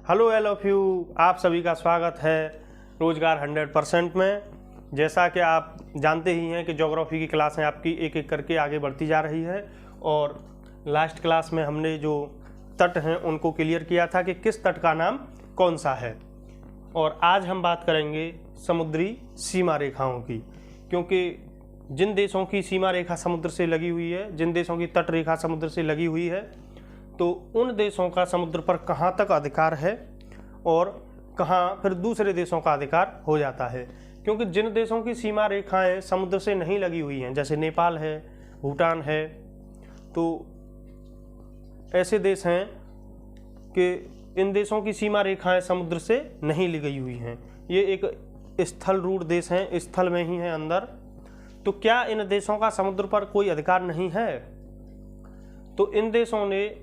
Hello all of you, आप सभी का स्वागत है रोजगार 100% में। जैसा कि आप जानते ही हैं कि ज्योग्राफी की क्लासें आपकी एक एक करके आगे बढ़ती जा रही है और लास्ट क्लास में हमने जो तट हैं उनको क्लियर किया था कि किस तट का नाम कौन सा है। और आज हम बात करेंगे समुद्री सीमा रेखाओं की, क्योंकि जिन देशों की सीमा रेखा समुद्र से लगी हुई है, जिन देशों की तट रेखा समुद्र से लगी हुई है, तो उन देशों का समुद्र पर कहाँ तक अधिकार है और कहाँ फिर दूसरे देशों का अधिकार हो जाता है। क्योंकि जिन देशों की सीमा रेखाएं समुद्र से नहीं लगी हुई हैं, जैसे नेपाल है, भूटान है, तो ऐसे देश हैं कि इन देशों की सीमा रेखाएं समुद्र से नहीं लगी हुई हैं। ये एक स्थल रूढ़ देश हैं, स्थल में ही हैं अंदर। तो क्या इन देशों का समुद्र पर कोई अधिकार नहीं है? तो इन देशों ने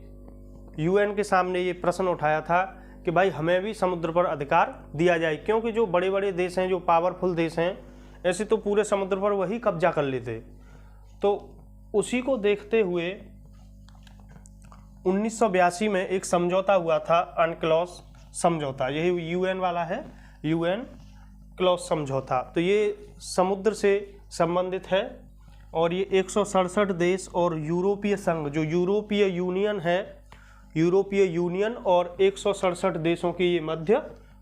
यूएन के सामने ये प्रश्न उठाया था कि भाई हमें भी समुद्र पर अधिकार दिया जाए, क्योंकि जो बड़े बड़े देश हैं, जो पावरफुल देश हैं, ऐसे तो पूरे समुद्र पर वही कब्जा कर लेते। तो उसी को देखते हुए 1982 में एक समझौता हुआ था, अनक्लॉस समझौता। यही यूएन वाला है, यूएन क्लॉस समझौता। तो ये समुद्र से संबंधित है और ये 167 देश और यूरोपीय संघ, जो यूरोपीय यूनियन है, यूरोपीय यूनियन और 167 देशों के ये मध्य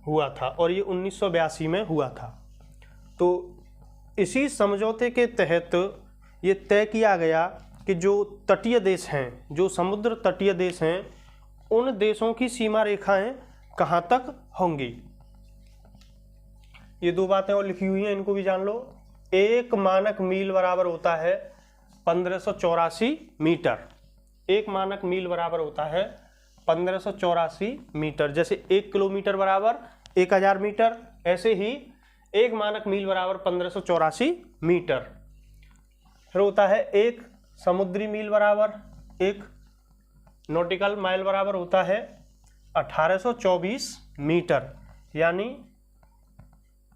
हुआ था और ये 1982 में हुआ था। तो इसी समझौते के तहत ये तय किया गया कि जो तटीय देश हैं, जो समुद्र तटीय देश हैं, उन देशों की सीमा रेखाएं कहाँ तक होंगी। ये दो बातें और लिखी हुई हैं, इनको भी जान लो। एक मानक मील बराबर होता है 1584 मीटर। एक मानक मील बराबर होता है 1584 मीटर। जैसे 1 किलोमीटर बराबर 1000 मीटर, ऐसे ही एक मानक मील बराबर 1584 मीटर। फिर होता है एक समुद्री मील बराबर, एक नॉटिकल माइल बराबर होता है 1824 मीटर, यानी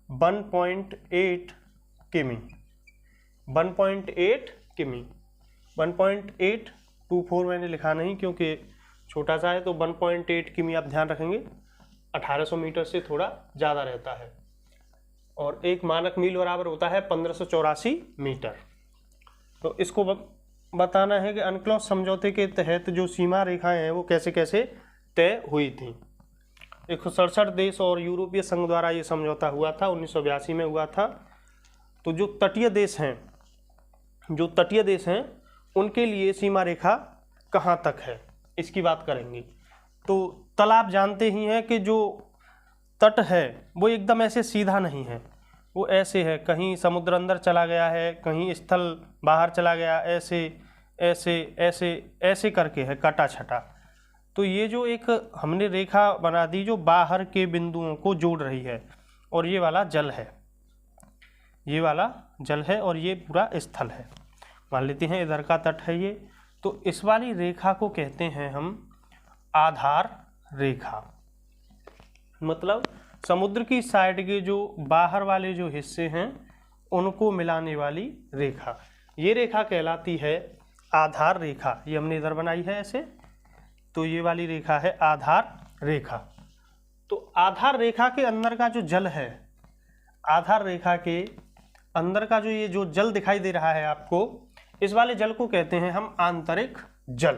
1.8 किमी। 1.8 किमी, 1.824 मैंने लिखा नहीं क्योंकि छोटा सा है, तो 1.8 किमी आप ध्यान रखेंगे। 1800 मीटर से थोड़ा ज़्यादा रहता है और एक मानक मील बराबर होता है 1584 मीटर। तो इसको बताना है कि अनक्लॉस समझौते के तहत जो सीमा रेखाएं हैं वो कैसे कैसे तय हुई थी। 167 देश और यूरोपीय संघ द्वारा ये समझौता हुआ था, 1982 में हुआ था। तो जो तटीय देश हैं, उनके लिए सीमा रेखा कहाँ तक है, इसकी बात करेंगे। तो तल आप जानते ही हैं कि जो तट है वो एकदम ऐसे सीधा नहीं है, वो ऐसे है, कहीं समुद्र अंदर चला गया है, कहीं स्थल बाहर चला गया, ऐसे ऐसे ऐसे ऐसे करके है, कटा छटा। तो ये जो एक हमने रेखा बना दी जो बाहर के बिंदुओं को जोड़ रही है, और ये वाला जल है, ये वाला जल है और ये पूरा स्थल है। मान लेते हैं इधर का तट है ये। तो इस वाली रेखा को कहते हैं हम आधार रेखा। मतलब समुद्र की साइड के जो बाहर वाले जो हिस्से हैं उनको मिलाने वाली रेखा, ये रेखा कहलाती है आधार रेखा। ये हमने इधर बनाई है ऐसे, तो ये वाली रेखा है आधार रेखा। तो आधार रेखा के अंदर का जो जल है, आधार रेखा के अंदर का जो ये जो जल दिखाई दे रहा है आपको, इस वाले जल को कहते हैं हम आंतरिक जल।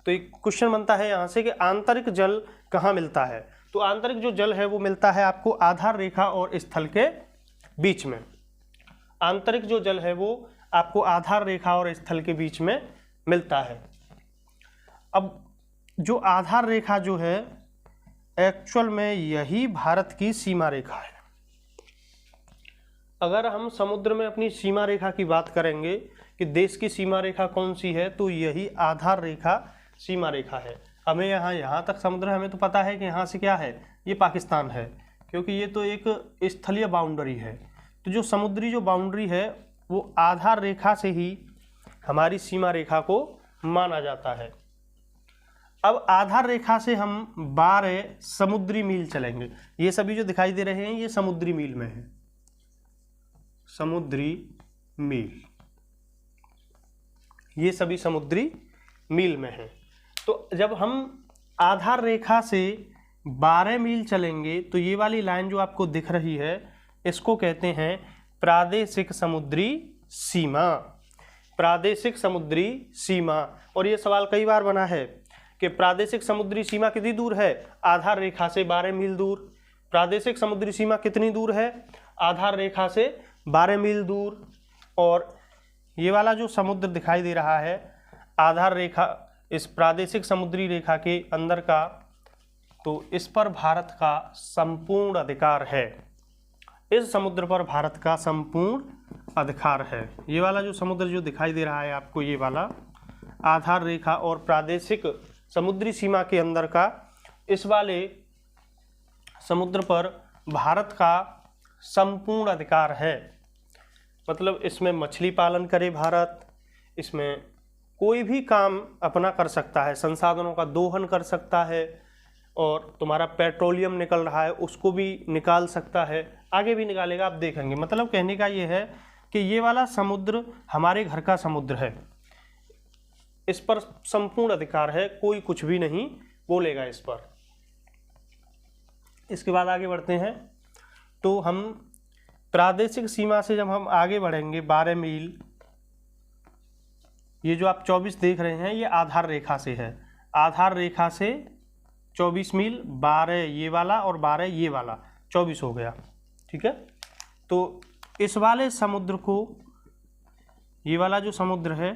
तो एक क्वेश्चन बनता है यहाँ से कि आंतरिक जल कहाँ मिलता है। तो आंतरिक जो जल है वो मिलता है आपको आधार रेखा और स्थल के बीच में। आंतरिक जो जल है वो आपको आधार रेखा और स्थल के बीच में मिलता है। अब जो आधार रेखा जो है एक्चुअल में यही भारत की सीमा रेखा है। अगर हम समुद्र में अपनी सीमा रेखा की बात करेंगे कि देश की सीमा रेखा कौन सी है, तो यही आधार रेखा सीमा रेखा है। हमें यहाँ तक समुद्र, हमें तो पता है कि यहाँ से क्या है, ये पाकिस्तान है, क्योंकि ये तो एक स्थलीय बाउंड्री है। तो जो समुद्री जो बाउंड्री है वो आधार रेखा से ही हमारी सीमा रेखा को माना जाता है। अब आधार रेखा से हम 12 समुद्री मील चलेंगे। ये सभी जो दिखाई दे रहे हैं ये समुद्री मील में है, समुद्री मील, ये सभी समुद्री मील में है। तो जब हम आधार रेखा से 12 मील चलेंगे तो ये वाली लाइन जो आपको दिख रही है इसको कहते हैं प्रादेशिक समुद्री सीमा। प्रादेशिक समुद्री सीमा। और ये सवाल कई बार बना है कि प्रादेशिक समुद्री सीमा कितनी दूर है? आधार रेखा से 12 मील दूर। प्रादेशिक समुद्री सीमा कितनी दूर है? आधार रेखा से 12 मील दूर। और ये वाला जो समुद्र दिखाई दे रहा है आधार रेखा इस प्रादेशिक समुद्री रेखा के अंदर का, तो इस पर भारत का संपूर्ण अधिकार है। इस समुद्र पर भारत का संपूर्ण अधिकार है। ये वाला जो समुद्र जो दिखाई दे रहा है आपको, ये वाला आधार रेखा और प्रादेशिक समुद्री सीमा के अंदर का इस वाले समुद्र पर भारत का संपूर्ण अधिकार है। मतलब इसमें मछली पालन करे भारत, इसमें कोई भी काम अपना कर सकता है, संसाधनों का दोहन कर सकता है, और तुम्हारा पेट्रोलियम निकल रहा है उसको भी निकाल सकता है, आगे भी निकालेगा, आप देखेंगे। मतलब कहने का ये है कि ये वाला समुद्र हमारे घर का समुद्र है, इस पर संपूर्ण अधिकार है, कोई कुछ भी नहीं बोलेगा इस पर। इसके बाद आगे बढ़ते हैं तो हम प्रादेशिक सीमा से जब हम आगे बढ़ेंगे 12 मील, ये जो आप 24 देख रहे हैं ये आधार रेखा से है। आधार रेखा से 24 मील, 12 ये वाला और 12 ये वाला, 24 हो गया। ठीक है, तो इस वाले समुद्र को, ये वाला जो समुद्र है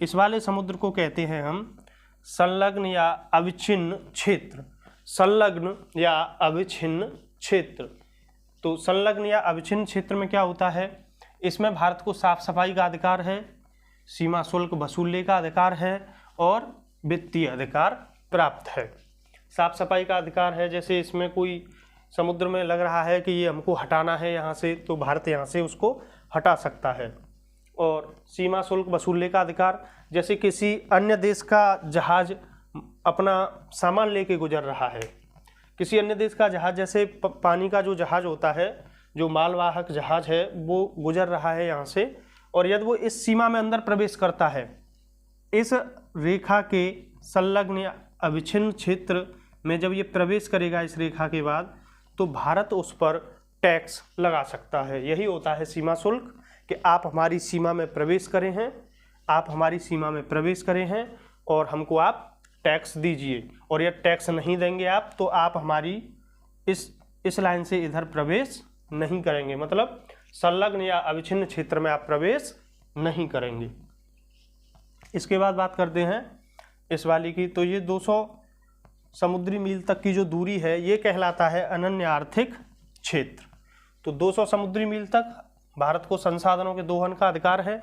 इस वाले समुद्र को कहते हैं हम संलग्न या अविच्छिन्न क्षेत्र। संलग्न या अविच्छिन्न क्षेत्र। तो संलग्न या अविच्छिन्न क्षेत्र में क्या होता है, इसमें भारत को साफ सफाई का अधिकार है, सीमा शुल्क वसूलने का अधिकार है और वित्तीय अधिकार प्राप्त है। साफ सफाई का अधिकार है, जैसे इसमें कोई समुद्र में लग रहा है कि ये हमको हटाना है यहाँ से, तो भारत यहाँ से उसको हटा सकता है। और सीमा शुल्क वसूलने का अधिकार, जैसे किसी अन्य देश का जहाज अपना सामान लेके गुजर रहा है, किसी अन्य देश का जहाज, जैसे पानी का जो जहाज होता है, जो मालवाहक जहाज है, वो गुजर रहा है यहाँ से, और यदि वो इस सीमा में अंदर प्रवेश करता है, इस रेखा के संलग्न या अविच्छिन्न क्षेत्र में जब ये प्रवेश करेगा इस रेखा के बाद, तो भारत उस पर टैक्स लगा सकता है। यही होता है सीमा शुल्क, कि आप हमारी सीमा में प्रवेश करे हैं, आप हमारी सीमा में प्रवेश करे हैं और हमको आप टैक्स दीजिए, और यह टैक्स नहीं देंगे आप तो आप हमारी इस लाइन से इधर प्रवेश नहीं करेंगे। मतलब संलग्न या अविच्छिन्न क्षेत्र में आप प्रवेश नहीं करेंगे। इसके बाद बात करते हैं इस वाली की, तो ये 200 समुद्री मील तक की जो दूरी है ये कहलाता है अनन्य आर्थिक क्षेत्र। तो 200 समुद्री मील तक भारत को संसाधनों के दोहन का अधिकार है,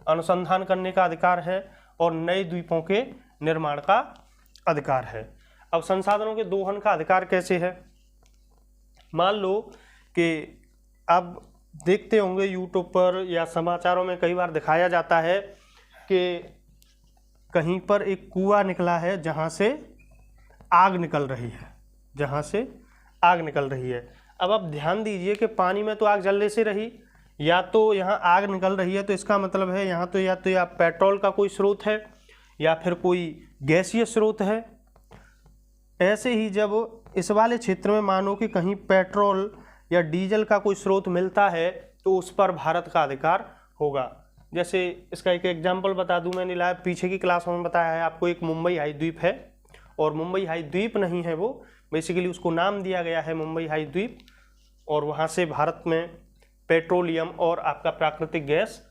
अनुसंधान करने का अधिकार है और नए द्वीपों के निर्माण का अधिकार है। अब संसाधनों के दोहन का अधिकार कैसे है? मान लो कि आप देखते होंगे यूट्यूब पर या समाचारों में कई बार दिखाया जाता है कि कहीं पर एक कुआं निकला है जहाँ से आग निकल रही है, जहाँ से आग निकल रही है। अब आप ध्यान दीजिए कि पानी में तो आग जलने से रही, या तो यहाँ आग निकल रही है तो इसका मतलब है यहाँ तो या पेट्रोल का कोई स्रोत है या फिर कोई गैसीय स्रोत है। ऐसे ही जब इस वाले क्षेत्र में मानो कि कहीं पेट्रोल या डीजल का कोई स्रोत मिलता है तो उस पर भारत का अधिकार होगा। जैसे इसका एक एग्जाम्पल बता दूं, मैंने लाया पीछे की क्लास में बताया है आपको, एक मुंबई हाई द्वीप है, और मुंबई हाई द्वीप नहीं है वो, बेसिकली उसको नाम दिया गया है मुंबई हाई द्वीप, और वहाँ से भारत में पेट्रोलियम और आपका प्राकृतिक गैस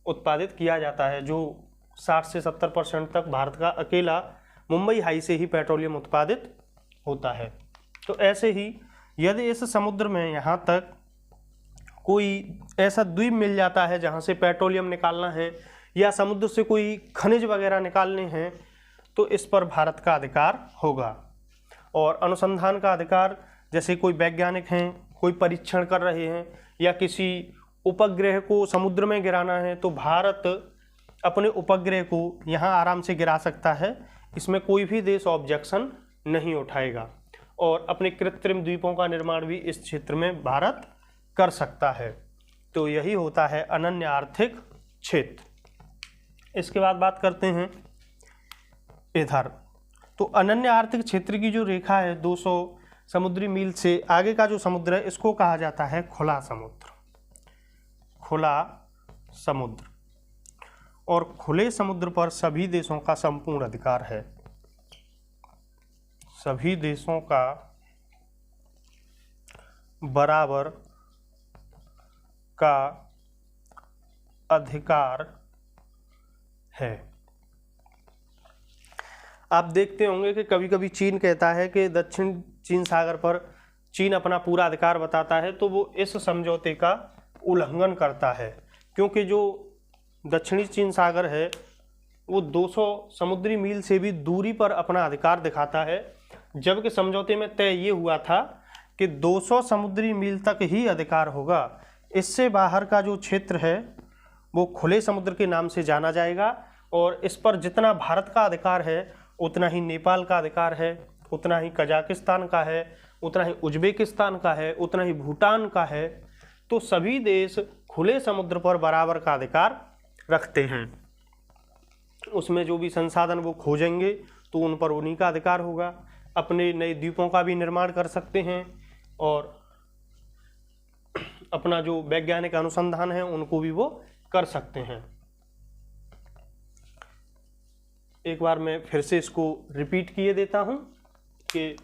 उत्पादित किया जाता है, जो 60 से 70% तक भारत का अकेला मुंबई हाई से ही पेट्रोलियम उत्पादित होता है। तो ऐसे ही यदि इस समुद्र में यहाँ तक कोई ऐसा द्वीप मिल जाता है जहाँ से पेट्रोलियम निकालना है या समुद्र से कोई खनिज वगैरह निकालने हैं, तो इस पर भारत का अधिकार होगा। और अनुसंधान का अधिकार, जैसे कोई वैज्ञानिक हैं, कोई परीक्षण कर रहे हैं या किसी उपग्रह को समुद्र में गिराना है, तो भारत अपने उपग्रह को यहाँ आराम से गिरा सकता है, इसमें कोई भी देश ऑब्जेक्शन नहीं उठाएगा। और अपने कृत्रिम द्वीपों का निर्माण भी इस क्षेत्र में भारत कर सकता है। तो यही होता है अनन्य आर्थिक क्षेत्र। इसके बाद बात करते हैं इधर तो अनन्य आर्थिक क्षेत्र की जो रेखा है 200 समुद्री मील से आगे का जो समुद्र है इसको कहा जाता है खुला समुद्र। खुला समुद्र, और खुले समुद्र पर सभी देशों का संपूर्ण अधिकार है। सभी देशों का बराबर का अधिकार है। आप देखते होंगे कि कभी कभी चीन कहता है कि दक्षिण चीन सागर पर चीन अपना पूरा अधिकार बताता है, तो वो इस समझौते का उल्लंघन करता है, क्योंकि जो दक्षिणी चीन सागर है वो 200 समुद्री मील से भी दूरी पर अपना अधिकार दिखाता है, जबकि समझौते में तय ये हुआ था कि 200 समुद्री मील तक ही अधिकार होगा। इससे बाहर का जो क्षेत्र है वो खुले समुद्र के नाम से जाना जाएगा, और इस पर जितना भारत का अधिकार है उतना ही नेपाल का अधिकार है, उतना ही कजाकिस्तान का है, उतना ही उज्बेकिस्तान का है, उतना ही भूटान का है। तो सभी देश खुले समुद्र पर बराबर का अधिकार रखते हैं। उसमें जो भी संसाधन वो खोजेंगे तो उन पर उन्हीं का अधिकार होगा। अपने नए द्वीपों का भी निर्माण कर सकते हैं, और अपना जो वैज्ञानिक अनुसंधान है उनको भी वो कर सकते हैं। एक बार मैं फिर से इसको रिपीट किए देता हूं कि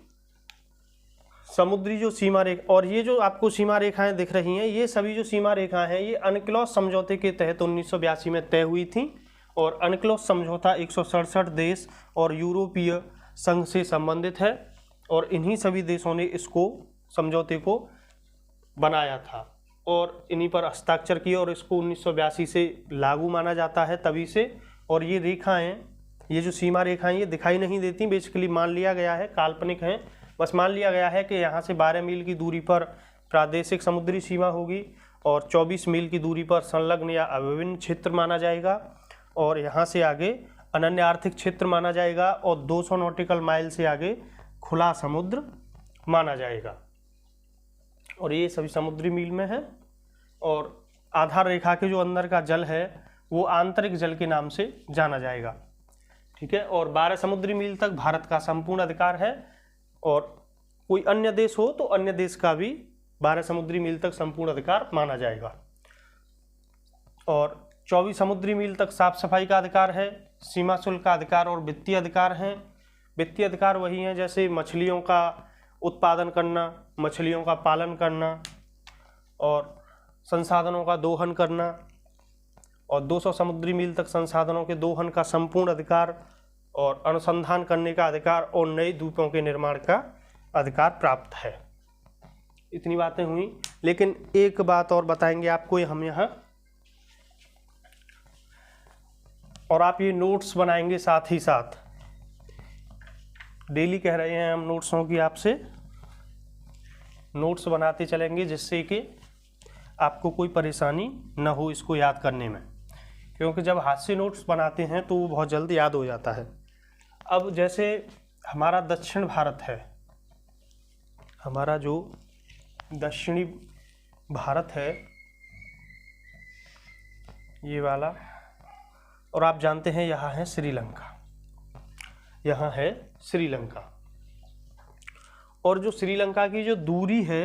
समुद्री जो सीमा रेखा, और ये जो आपको सीमा रेखाएं दिख रही हैं, ये सभी जो सीमा रेखाएं हैं ये अनक्लोज समझौते के तहत 1982 में तय हुई थी, और अनक्लोज समझौता 167 देश और यूरोपीय संघ से संबंधित है, और इन्हीं सभी देशों ने इसको समझौते को बनाया था और इन्हीं पर हस्ताक्षर किए, और इसको 1982 से लागू माना जाता है तभी से। और ये रेखाएं, ये जो सीमा रेखाएं ये दिखाई नहीं देती, बेसिकली मान लिया गया है, काल्पनिक हैं, बस मान लिया गया है कि यहाँ से 12 मील की दूरी पर प्रादेशिक समुद्री सीमा होगी, और 24 मील की दूरी पर संलग्न या अभिन्न क्षेत्र माना जाएगा, और यहाँ से आगे अनन्य आर्थिक क्षेत्र माना जाएगा, और 200 नॉटिकल माइल से आगे खुला समुद्र माना जाएगा। और ये सभी समुद्री मील में है, और आधार रेखा के जो अंदर का जल है वो आंतरिक जल के नाम से जाना जाएगा। ठीक है, और 12 समुद्री मील तक भारत का संपूर्ण अधिकार है, और कोई अन्य देश हो तो अन्य देश का भी 12 समुद्री मील तक संपूर्ण अधिकार माना जाएगा। और 24 समुद्री मील तक साफ सफाई का अधिकार है, सीमा शुल्क का अधिकार और वित्तीय अधिकार हैं। वित्तीय अधिकार वही हैं जैसे मछलियों का उत्पादन करना, मछलियों का पालन करना और संसाधनों का दोहन करना, और 200 समुद्री मील तक संसाधनों के दोहन का संपूर्ण अधिकार और अनुसंधान करने का अधिकार और नए द्वीपों के निर्माण का अधिकार प्राप्त है। इतनी बातें हुई, लेकिन एक बात और बताएंगे आपको हम यहाँ, और आप ये नोट्स बनाएंगे साथ ही साथ। डेली कह रहे हैं हम नोट्सों की आपसे, नोट्स बनाते चलेंगे जिससे कि आपको कोई परेशानी न हो इसको याद करने में, क्योंकि जब हाथ से नोट्स बनाते हैं तो वो बहुत जल्द याद हो जाता है। अब जैसे हमारा दक्षिण भारत है, हमारा जो दक्षिणी भारत है ये वाला, और आप जानते हैं यहाँ है श्रीलंका, यहाँ है श्रीलंका, और जो श्रीलंका की जो दूरी है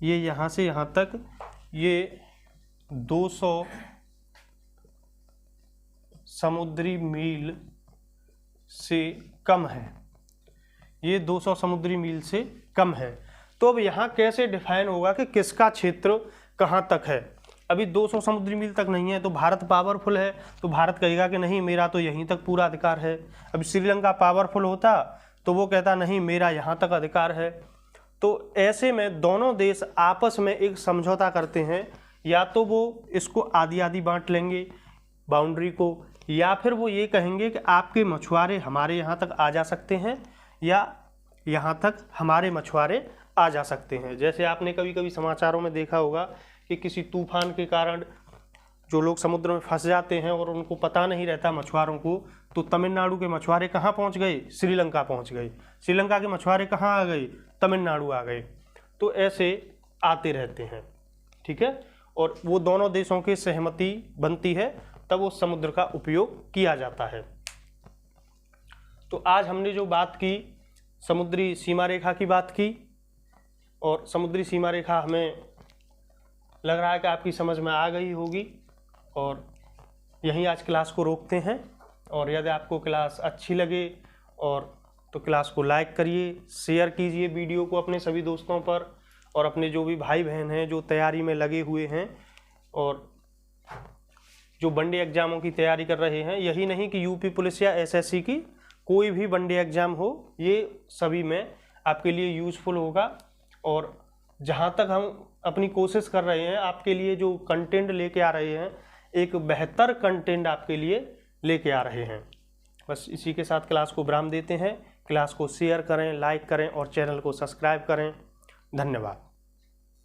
ये यहाँ से यहाँ तक ये 200 समुद्री मील से कम है, ये 200 समुद्री मील से कम है। तो अब यहाँ कैसे डिफाइन होगा कि किसका क्षेत्र कहाँ तक है? अभी 200 समुद्री मील तक नहीं है तो भारत पावरफुल है, तो भारत कहेगा कि नहीं मेरा तो यहीं तक पूरा अधिकार है। अभी श्रीलंका पावरफुल होता तो वो कहता नहीं मेरा यहाँ तक अधिकार है। तो ऐसे में दोनों देश आपस में एक समझौता करते हैं, या तो वो इसको आधी आधी बांट लेंगे बाउंड्री को, या फिर वो ये कहेंगे कि आपके मछुआरे हमारे यहाँ तक आ जा सकते हैं या यहाँ तक हमारे मछुआरे आ जा सकते हैं। जैसे आपने कभी कभी समाचारों में देखा होगा कि किसी तूफान के कारण जो लोग समुद्र में फंस जाते हैं और उनको पता नहीं रहता मछुआरों को, तो तमिलनाडु के मछुआरे कहाँ पहुँच गए? श्रीलंका पहुँच गए। श्रीलंका के मछुआरे कहाँ आ गए? तमिलनाडु आ गए। तो ऐसे आते रहते हैं, ठीक है। और वो दोनों देशों की सहमति बनती है तब उस समुद्र का उपयोग किया जाता है। तो आज हमने जो बात की, समुद्री सीमा रेखा की बात की, और समुद्री सीमा रेखा हमें लग रहा है कि आपकी समझ में आ गई होगी। और यहीं आज क्लास को रोकते हैं। और यदि आपको क्लास अच्छी लगे और तो क्लास को लाइक करिए, शेयर कीजिए वीडियो को अपने सभी दोस्तों पर, और अपने जो भी भाई बहन हैं जो तैयारी में लगे हुए हैं और जो वनडे एग्जामों की तैयारी कर रहे हैं, यही नहीं कि यूपी पुलिस या एसएससी की कोई भी वनडे एग्जाम हो, ये सभी में आपके लिए यूज़फुल होगा। और जहाँ तक हम अपनी कोशिश कर रहे हैं, आपके लिए जो कंटेंट लेके आ रहे हैं, एक बेहतर कंटेंट आपके लिए लेके आ रहे हैं। बस इसी के साथ क्लास को विराम देते हैं। क्लास को शेयर करें, लाइक करें और चैनल को सब्सक्राइब करें। धन्यवाद।